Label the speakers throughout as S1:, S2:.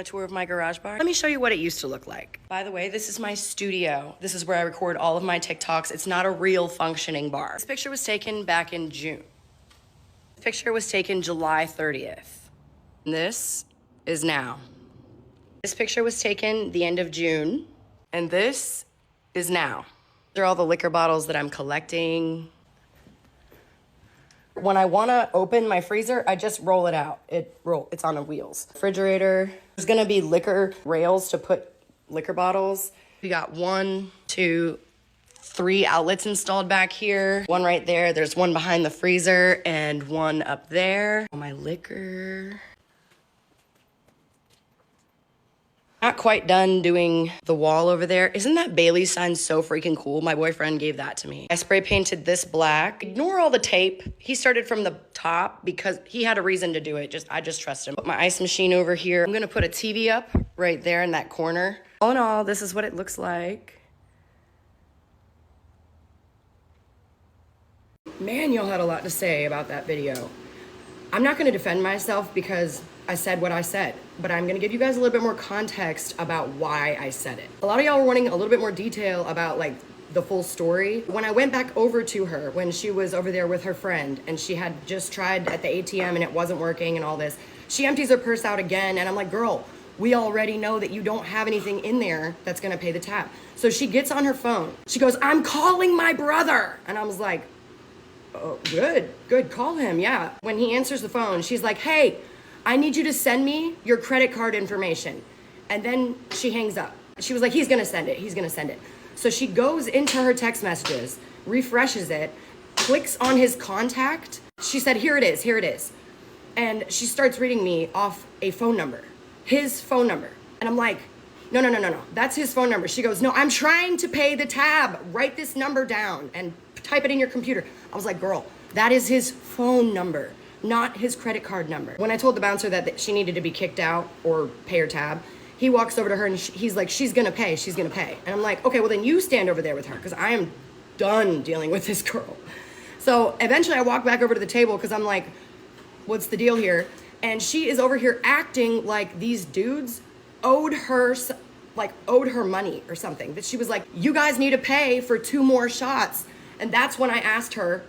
S1: want a tour of my garage bar? Let me show you what it used to look like. By the way, this is my studio. This is where I record all of my TikToks. It's not a real functioning bar. This picture was taken back in June. This picture was taken July 30th. And this is now. This picture was taken the end of June, and this is now. These are all the liquor bottles that I'm collecting. When I wanna open my freezer, I just roll it out. It's on wheels. Refrigerator. There's gonna be liquor rails to put liquor bottles. We got 1, 2, 3 outlets installed back here. One right there. There's one behind the freezer and one up there. My liquor. Not quite done doing the wall over there. Isn't that Bailey's sign so freaking cool? My boyfriend gave that to me. I spray painted this black. Ignore all the tape. He started from the top because he had a reason to do it. I just trust him. Put my ice machine over here. I'm gonna put a TV up right there in that corner. All in all, this is what it looks like. Man, y'all had a lot to say about that video. I'm not gonna defend myself because I said what I said, but I'm gonna give you guys a little bit more context about why I said it. A lot of y'all were wanting a little bit more detail about like the full story. When I went back over to her, when she was over there with her friend and she had just tried at the ATM and it wasn't working and all this, she empties her purse out again and I'm like, girl, we already know that you don't have anything in there that's gonna pay the tab. So she gets on her phone. She goes, I'm calling my brother. And I was like, oh, good, call him, yeah. When he answers the phone, she's like, hey, I need you to send me your credit card information. And then she hangs up. She was like, he's gonna send it. So she goes into her text messages, refreshes it, clicks on his contact. She said, here it is. And she starts reading me off a phone number, his phone number. And I'm like, no, that's his phone number. She goes, no, I'm trying to pay the tab. Write this number down and type it in your computer. I was like, girl, that is his phone number, not his credit card number. When I told the bouncer that she needed to be kicked out or pay her tab, he walks over to her and he's like, she's gonna pay. And I'm like, okay, well then you stand over there with her because I am done dealing with this girl. So eventually I walk back over to the table because I'm like, what's the deal here? And she is over here acting like these dudes owed her money or something. That she was like, you guys need to pay for 2 more shots. And that's when I asked her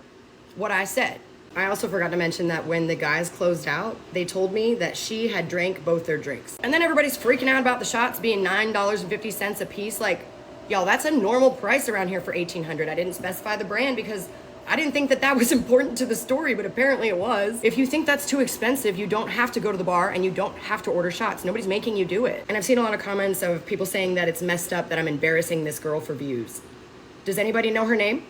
S1: what I said. I also forgot to mention that when the guys closed out, they told me that she had drank both their drinks. And then everybody's freaking out about the shots being $9.50 a piece. Like, y'all, that's a normal price around here for $1,800. I didn't specify the brand because I didn't think that was important to the story, but apparently it was. If you think that's too expensive, you don't have to go to the bar and you don't have to order shots. Nobody's making you do it. And I've seen a lot of comments of people saying that it's messed up that I'm embarrassing this girl for views. Does anybody know her name?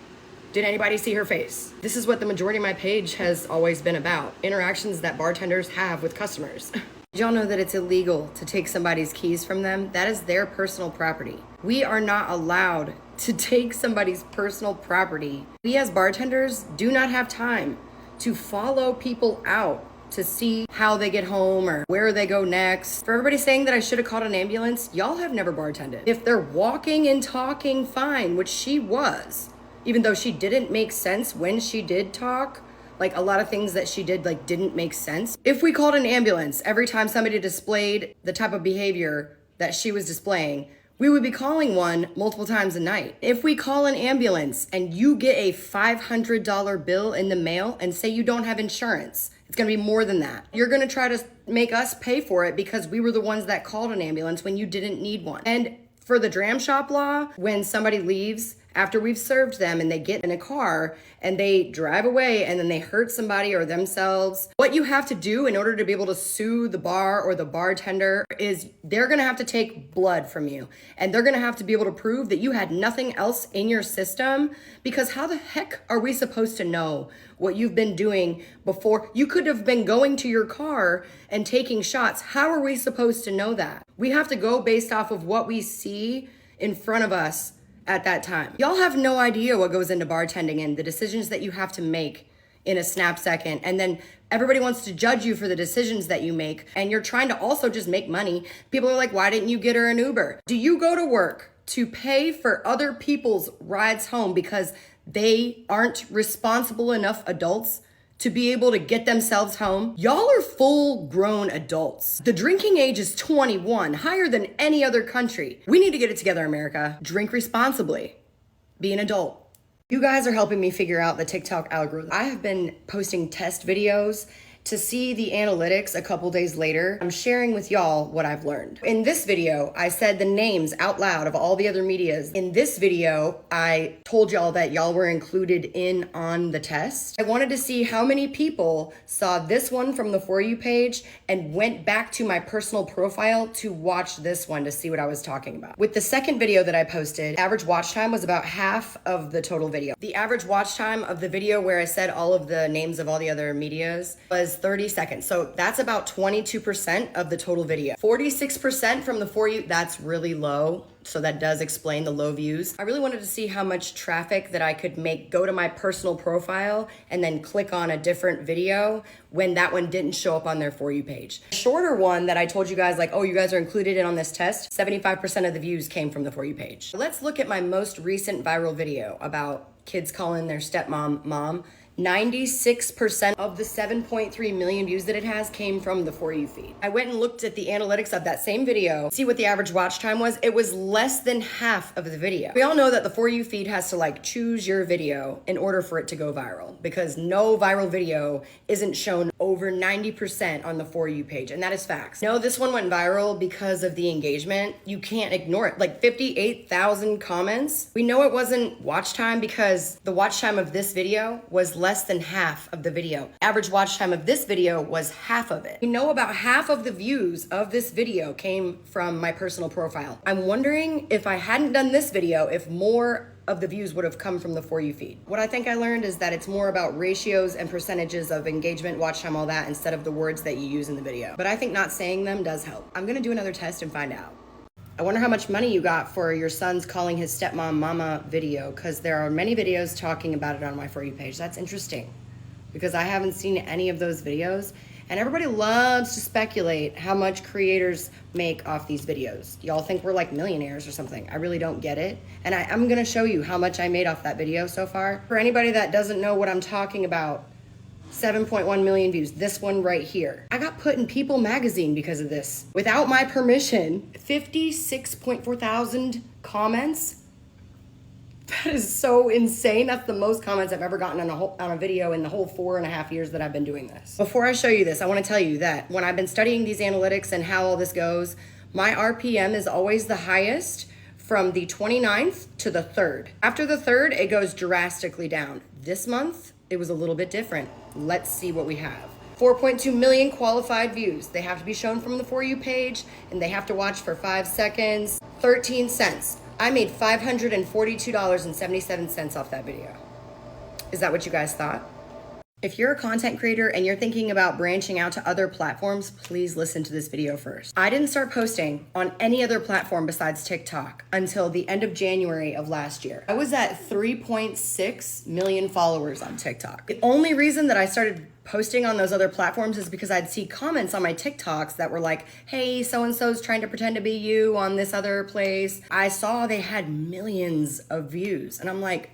S1: Did anybody see her face? This is what the majority of my page has always been about. Interactions that bartenders have with customers. Did y'all know that it's illegal to take somebody's keys from them? That is their personal property. We are not allowed to take somebody's personal property. We as bartenders do not have time to follow people out to see how they get home or where they go next. For everybody saying that I should have called an ambulance, y'all have never bartended. If they're walking and talking fine, which she was, even though she didn't make sense when she did talk, like a lot of things that she did like didn't make sense. If we called an ambulance every time somebody displayed the type of behavior that she was displaying, we would be calling one multiple times a night. If we call an ambulance and you get a $500 bill in the mail and say you don't have insurance, it's gonna be more than that. You're gonna try to make us pay for it because we were the ones that called an ambulance when you didn't need one. And for the dram shop law, when somebody leaves after we've served them and they get in a car and they drive away and then they hurt somebody or themselves, what you have to do in order to be able to sue the bar or the bartender is they're gonna have to take blood from you and they're gonna have to be able to prove that you had nothing else in your system, because how the heck are we supposed to know what you've been doing before? You could have been going to your car and taking shots. How are we supposed to know that? We have to go based off of what we see in front of us at that time. Y'all have no idea what goes into bartending and the decisions that you have to make in a snap second. And then everybody wants to judge you for the decisions that you make. And you're trying to also just make money. People are like, why didn't you get her an Uber? Do you go to work to pay for other people's rides home because they aren't responsible enough adults to be able to get themselves home? Y'all are full-grown adults. The drinking age is 21, higher than any other country. We need to get it together, America. Drink responsibly. Be an adult. You guys are helping me figure out the TikTok algorithm. I have been posting test videos to see the analytics a couple days later. I'm sharing with y'all what I've learned. In this video, I said the names out loud of all the other medias. In this video, I told y'all that y'all were included in on the test. I wanted to see how many people saw this one from the For You page and went back to my personal profile to watch this one to see what I was talking about. With the second video that I posted, average watch time was about half of the total video. The average watch time of the video where I said all of the names of all the other medias was 30 seconds. So that's about 22% of the total video. 46% from the For You, that's really low. So that does explain the low views. I really wanted to see how much traffic that I could make go to my personal profile and then click on a different video when that one didn't show up on their For You page. The shorter one that I told you guys, like, oh, you guys are included in on this test, 75% of the views came from the For You page. Let's look at my most recent viral video about kids calling their stepmom mom. 96% of the 7.3 million views that it has came from the For You feed. I went and looked at the analytics of that same video, see what the average watch time was. It was less than half of the video. We all know that the For You feed has to like choose your video in order for it to go viral, because no viral video isn't shown over 90% on the For You page, and that is facts. No, this one went viral because of the engagement. You can't ignore it. Like 58,000 comments. We know it wasn't watch time because the watch time of this video was less than half of the video. Average watch time of this video was half of it. We know about half of the views of this video came from my personal profile. I'm wondering if I hadn't done this video, if more of the views would have come from the For You feed. What I think I learned is that it's more about ratios and percentages of engagement, watch time, all that, instead of the words that you use in the video. But I think not saying them does help. I'm gonna do another test and find out. I wonder how much money you got for your son's calling his stepmom mama video, because there are many videos talking about it on my For You page. That's interesting, because I haven't seen any of those videos, and everybody loves to speculate how much creators make off these videos. Y'all think we're like millionaires or something. I really don't get it, and I'm gonna show you how much I made off that video so far. For anybody that doesn't know what I'm talking about, 7.1 million views, this one right here. I got put in People magazine because of this. Without my permission, 56.4 thousand comments. That is so insane. That's the most comments I've ever gotten on a video in the whole 4.5 years that I've been doing this. Before I show you this, I wanna tell you that when I've been studying these analytics and how all this goes, my RPM is always the highest from the 29th to the 3rd. After the 3rd, it goes drastically down. This month, it was a little bit different. Let's see what we have. 4.2 million qualified views. They have to be shown from the For You page, and they have to watch for 5 seconds. 13 cents. I made $542.77 off that video. Is that what you guys thought? If you're a content creator and you're thinking about branching out to other platforms, please listen to this video first. I didn't start posting on any other platform besides TikTok until the end of January of last year. I was at 3.6 million followers on TikTok. The only reason that I started posting on those other platforms is because I'd see comments on my TikToks that were like, hey, so-and-so's trying to pretend to be you on this other place. I saw they had millions of views, and I'm like,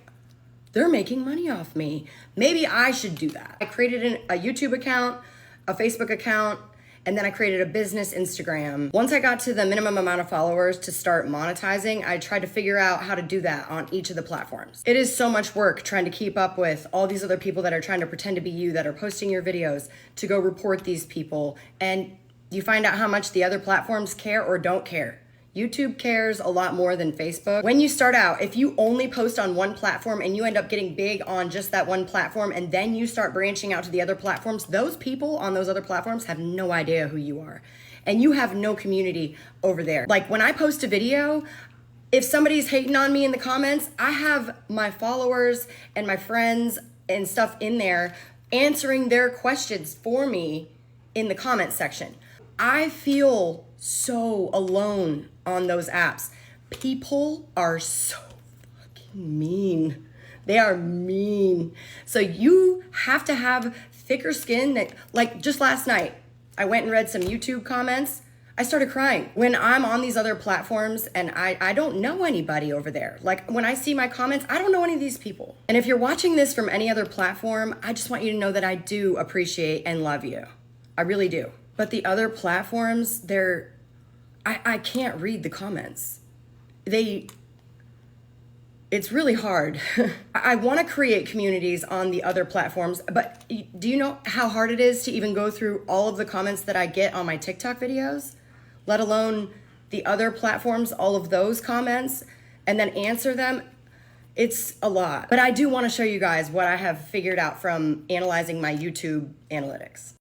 S1: they're making money off me. Maybe I should do that. I created a YouTube account, a Facebook account, and then I created a business Instagram. Once I got to the minimum amount of followers to start monetizing, I tried to figure out how to do that on each of the platforms. It is so much work trying to keep up with all these other people that are trying to pretend to be you, that are posting your videos, to go report these people. And you find out how much the other platforms care or don't care. YouTube cares a lot more than Facebook. When you start out, if you only post on one platform and you end up getting big on just that one platform, and then you start branching out to the other platforms, those people on those other platforms have no idea who you are. And you have no community over there. Like when I post a video, if somebody's hating on me in the comments, I have my followers and my friends and stuff in there answering their questions for me in the comment section. I feel so alone on those apps. People are so fucking mean. They are mean. So you have to have thicker skin. That, like just last night, I went and read some YouTube comments. I started crying. When I'm on these other platforms and I don't know anybody over there. Like when I see my comments, I don't know any of these people. And if you're watching this from any other platform, I just want you to know that I do appreciate and love you. I really do. But the other platforms, I can't read the comments. It's really hard. I want to create communities on the other platforms, but do you know how hard it is to even go through all of the comments that I get on my TikTok videos, let alone the other platforms, all of those comments, and then answer them? It's a lot. But I do want to show you guys what I have figured out from analyzing my YouTube analytics.